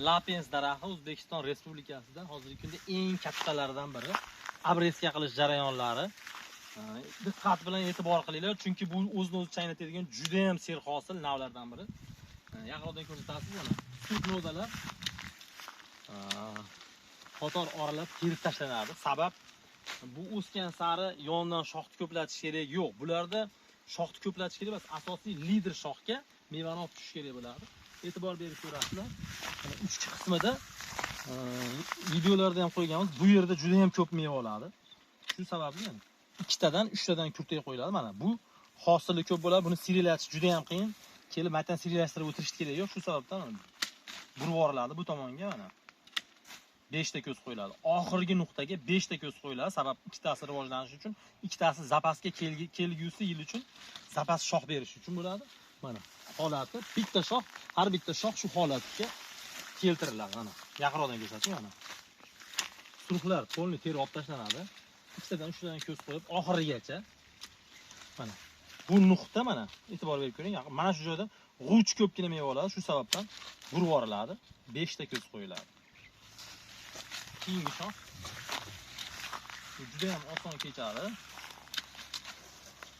Lapens daraxti O'zbekiston Respublikasida hozirgi kunda eng kattalaridan biri. Abreska qilish jarayonlari. Diqqat bilan e'tibor qilinglar, chunki bu o'zini chaynatadigan juda ham serhosil navlardan biri. Yaqindan ko'rsatasiz mana. Sut nodalar qator oralab terib tashlanadi. Sabab bu o'sgan sari yondan shoxni ko'platish kerak yo'q. Bularda shoxni ko'platish kerak emas, asosiy lider shoxga mevani olib tushish kerak bo'ladi. E'tibor berib ko'rasizlar. Mana uchki qismida videolarda ham qo'yganmiz. Bu yerda juda ham ko'p meva oladi. Shu sababli ham ikkitadan 3tadan kurtaga qo'yiladi. Mana bu hosili ko'p bo'ladi. Buni seriylatish juda ham qiyin. Kelib matn seriylashtirib o'tirish kerak yo'q. Shu sababdan burib yuboriladi bu tomonga mana. 5 ta ko'z qo'yiladi. Oxirgi nuqtaga 5 ta ko'z qo'yiladi. Sabab ikkitasi rivojlanish uchun, ikkitasi zapasga kelgusi yil uchun zapas shox berish uchun bo'ladi. Mana holati bitta shox, har bitta shox shu holatga keltiriladi. Mana yaqinroqdan ko'rsating mana. Struxlar polni terib olib tashlanadi. Ikkitadan 3tadan ko'z qo'yib oxirigacha. Mana bu nuqta mana e'tibor berib ko'ring. Mana shu joyda g'uch ko'pgina meva oladi. Shu sababdan burib yuboriladi. 5 ta ko'z qo'yiladi. Keyingi shox juda ham oson kechadi.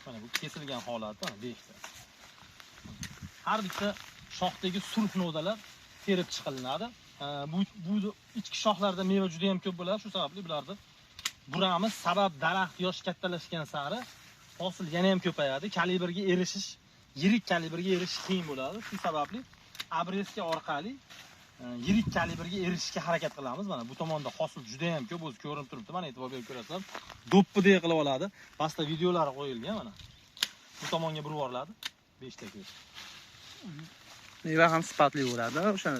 Mana bu kesilgan holati mana 5 ta. Har bitta shoxdagi surf nodalar terib chiqilinadi. Bu ichki shoxlarda meva juda ham ko'p bo'ladi. Shu sababli bularni buramiz. Sabab daraxt yosh kattalashgan sari hosil yana ham ko'payadi. Kalibrga erishish, yirik kalibrga erishish qiyin bo'ladi. Shu sababli abreska orqali yirik kalibrga erishishga harakat qilamiz. Mana bu tomonda hosil juda ham ko'p, o'zi ko'rinib turibdi. Mana e'tibor berib ko'rasizlar. Do'ppidek qilib oladi. Pastda videolari qo'yilgan mana. Bu tomonga burib yuboriladi. 5 ta ko'z. Meva ham sifatli bo'ladi. O'sha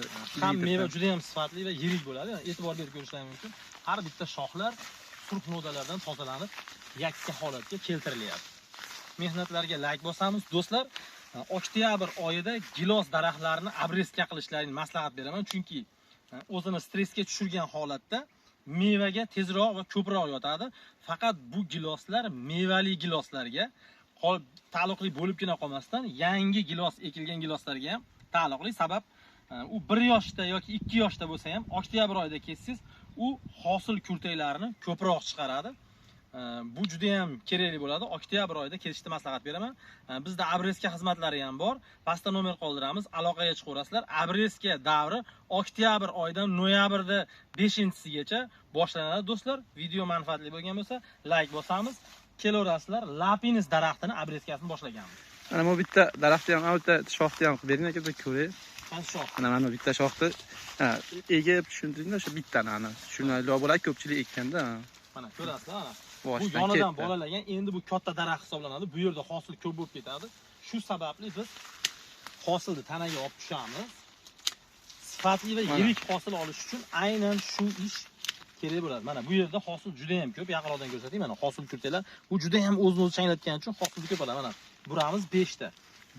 ham meva juda ham sifatli va yirik bo'ladi. E'tibor berib ko'rishlaringiz mumkin. Har bitta shoxlar surf nodalardan tozalanib, yakka holatga keltirilyapti. Mehnatlarga like bosamiz, do'stlar. Oktyabr oyida gilos daraxtlarini abreska qilishlarini maslahat beraman, chunki o'zini stressga tushirgan holatda mevaga tezroq va ko'proq yotadi. Faqat bu giloslar mevali giloslarga taalluqli bo'libgina qolmasdan, yangi gilos ekilgan giloslarga ham taalluqli. Sabab u 1 yoshda yoki 2 yoshda bo'lsa ham oktyabr oyida kessiz, u hosil kurtaklarini ko'proq chiqaradi. Bu juda ham kerakli bo'ladi. Oktyabr oyida kesishni maslahat beraman. Bizda abreska xizmatlari ham bor. Pastda nomer qoldiramiz, aloqaga chiqaverasizlar. Abreska davri oktyabr oyidan noyabrda 5-sigacha boshlanadi do'stlar. Video manfaatli bo'lgan bo'lsa, like bosamiz. Kelaverasizlar. Lapens daraxtini abreskasini boshlaganmiz. Mana bu bitta daraxtni ham, bitta shoxni ham qilib bering aka, ko'ray. Qancha shox? Mana bitta shoxni egib tushuntiringlar, o'sha bittani ana. Tushunarli bo'ladi, ko'pchilik ekkanda. Mana ko'rasizlar, mana. Bu yonidan bolalagan, endi bu katta daraxt hisoblanadi. Bu yerda hosil ko'p bo'lib ketadi. Shu sababli biz hosilni tanaga olib tushamiz. Sifatli va yirik hosil olish uchun aynan shu ish kerak bo'ladi. Mana bu yerda hosil juda ham ko'p. Yaqinroqdan ko'rsating, mana hosil kurtalar. Bu juda ham o'zini chaynatgani uchun hosil ko'p bo'ladi. Mana buramiz 5 ta.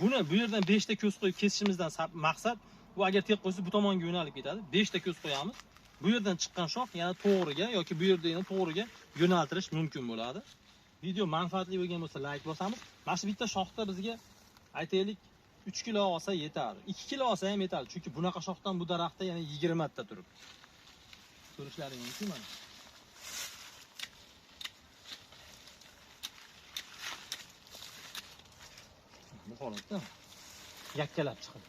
Buni bu yerdan 5 ta ko'z qo'yib kesishimizdan maqsad bu agar tek qo'ysa bu tomonga yo'nalib ketadi. 5 ta ko'z qo'yamiz. Bu yerdan chiqqan shox yana to'g'riga yoki bu yerda yana to'g'riga yo'naltirish mumkin bo'ladi. Video manfaatli bo'lgan bo'lsa like bosamiz. Mana shu bitta shoxda bizga aytaylik 3 kilo olsa yetadi. 2 kilo olsa ham yetadi. Chunki bunaqa shoxdan bu daraxtda yana 20 ta turibdi. Ko'rishlaringiz mumkin mana. Bu holatda yakkalab chiqadi.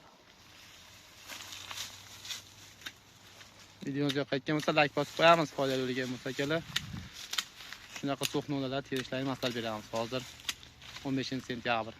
Videomiz yoqqan bo'lsa like bosib qo'yamiz, foydali bo'lgan bo'lsa akalar. Shunaqa so'xnolar terishlarini maslahat beramiz hozir 15-sentyabr.